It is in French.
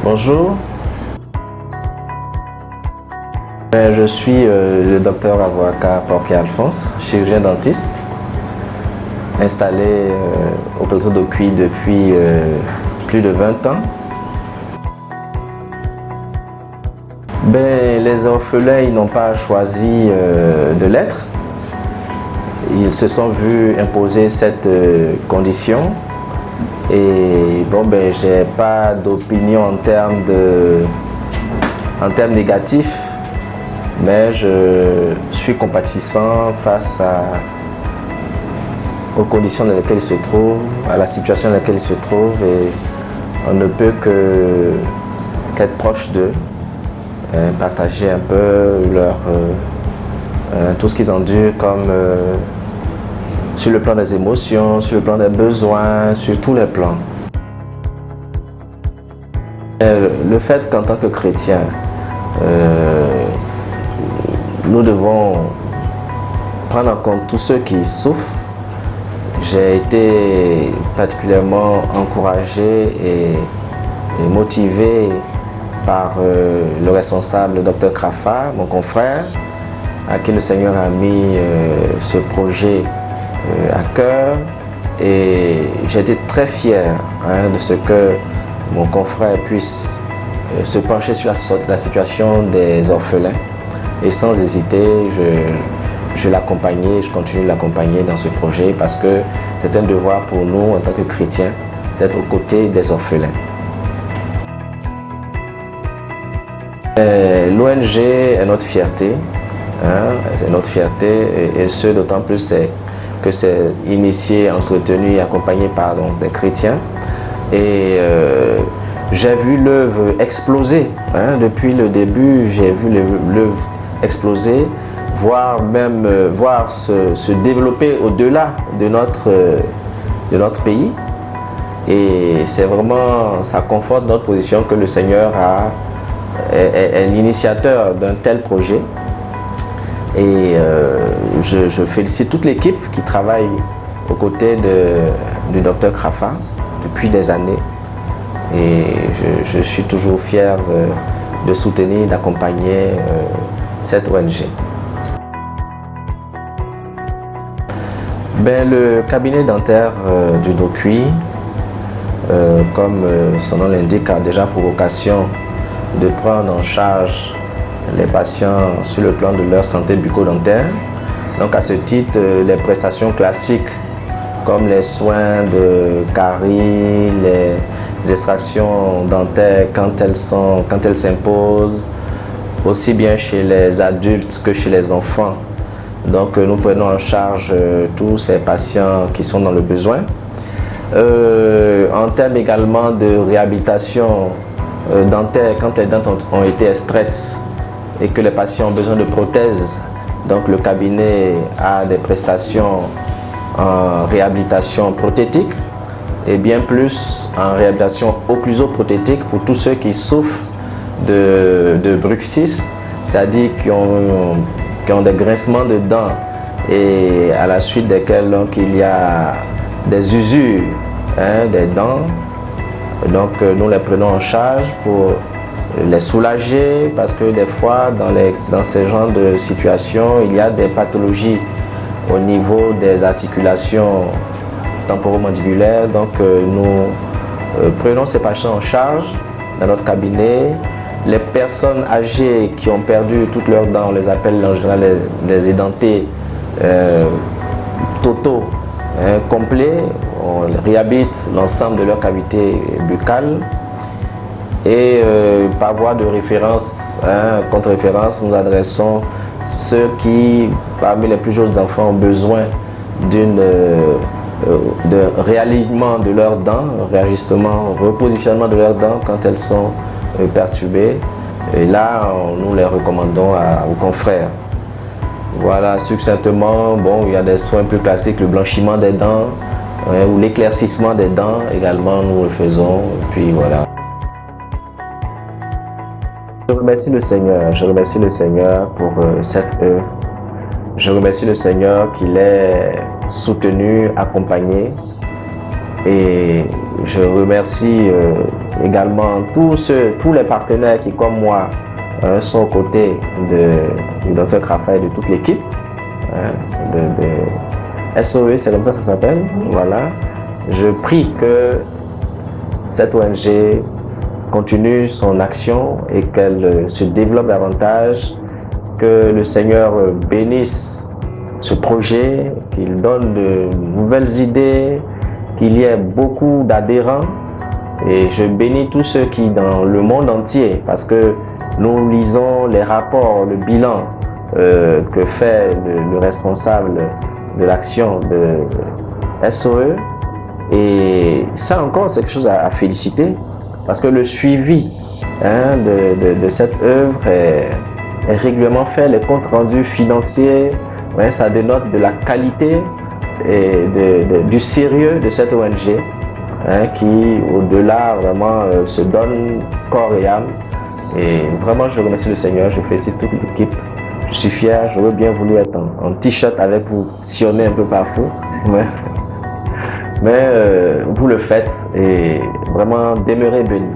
Bonjour, je suis le docteur avocat Porquier Alphonse, chirurgien dentiste, installé au plateau d'Ocuy depuis plus de 20 ans. Les orphelins n'ont pas choisi de l'être. Ils se sont vus imposer cette condition. Et j'ai pas d'opinion en termes négatifs, mais je suis compatissant face aux conditions dans lesquelles ils se trouvent, à la situation dans laquelle ils se trouvent, et on ne peut qu'être proche d'eux, partager un peu tout ce qu'ils endurent comme sur le plan des émotions, sur le plan des besoins, sur tous les plans. Le fait qu'en tant que chrétien, nous devons prendre en compte tous ceux qui souffrent. J'ai été particulièrement encouragé et motivé par le responsable, le Dr Krafa, mon confrère, à qui le Seigneur a mis ce projet à cœur, et j'ai été très fier de ce que mon confrère puisse se pencher sur la situation des orphelins, et sans hésiter je l'accompagnais, je continue de l'accompagner dans ce projet parce que c'est un devoir pour nous en tant que chrétiens d'être aux côtés des orphelins. L'ONG est notre fierté, c'est notre fierté, et ce d'autant plus que c'est initié, entretenu et accompagné par des chrétiens. Et j'ai vu l'œuvre exploser. Depuis le début, j'ai vu l'œuvre exploser, voire se développer au-delà de notre pays. Et c'est vraiment, ça conforte notre position que le Seigneur est l'initiateur d'un tel projet. Et je félicite toute l'équipe qui travaille aux côtés du Dr Krafa depuis des années. Et je suis toujours fier de soutenir, d'accompagner cette ONG. Le cabinet dentaire du Docuy, comme son nom l'indique, a déjà pour vocation de prendre en charge les patients sur le plan de leur santé bucco-dentaire. Donc à ce titre, les prestations classiques comme les soins de caries, les extractions dentaires quand elles s'imposent, aussi bien chez les adultes que chez les enfants. Donc nous prenons en charge tous ces patients qui sont dans le besoin. En termes également de réhabilitation dentaire, quand les dents ont été extraites et que les patients ont besoin de prothèses, donc le cabinet a des prestations en réhabilitation prothétique et bien plus en réhabilitation occlusoprothétique pour tous ceux qui souffrent de bruxisme, c'est-à-dire qui ont des grincements de dents et à la suite desquels donc, il y a des usures des dents. Donc nous les prenons en charge pour les soulager, parce que des fois dans ce genre de situation il y a des pathologies au niveau des articulations temporomandibulaires. Donc nous prenons ces patients en charge dans notre cabinet. Les personnes âgées qui ont perdu toutes leurs dents, on les appelle en général les édentés totaux, complets. On réhabilite l'ensemble de leur cavité buccale. Et par voie de référence, contre-référence, nous adressons ceux qui, parmi les plus jeunes enfants, ont besoin de réalignement de leurs dents, réajustement, repositionnement de leurs dents quand elles sont perturbées. Et là, nous les recommandons aux confrères. Voilà, succinctement, il y a des soins plus classiques, le blanchiment des dents ou l'éclaircissement des dents également, nous le faisons. Et puis voilà. Je remercie le Seigneur pour cette œuvre. Je remercie le Seigneur qu'il ait soutenu, accompagné Et je remercie également tous les partenaires qui, comme moi, sont aux côtés du Dr Krafa et de toute l'équipe de SOE, c'est comme ça s'appelle. Voilà. Je prie que cette ONG continue son action et qu'elle se développe davantage, que le Seigneur bénisse ce projet, qu'il donne de nouvelles idées, qu'il y ait beaucoup d'adhérents. Et je bénis tous ceux qui, dans le monde entier, parce que nous lisons les rapports, le bilan que fait le responsable de l'action de SOE. Et ça encore, c'est quelque chose à féliciter, parce que le suivi de cette œuvre est régulièrement fait, les comptes rendus financiers, ça dénote de la qualité et du sérieux de cette ONG qui, au-delà, vraiment se donne corps et âme. Et vraiment, je remercie le Seigneur, je félicite toute l'équipe. Je suis fier, j'aurais bien voulu être en t-shirt avec vous, sillonner un peu partout. Mais vous le faites et vraiment demeurez bénis.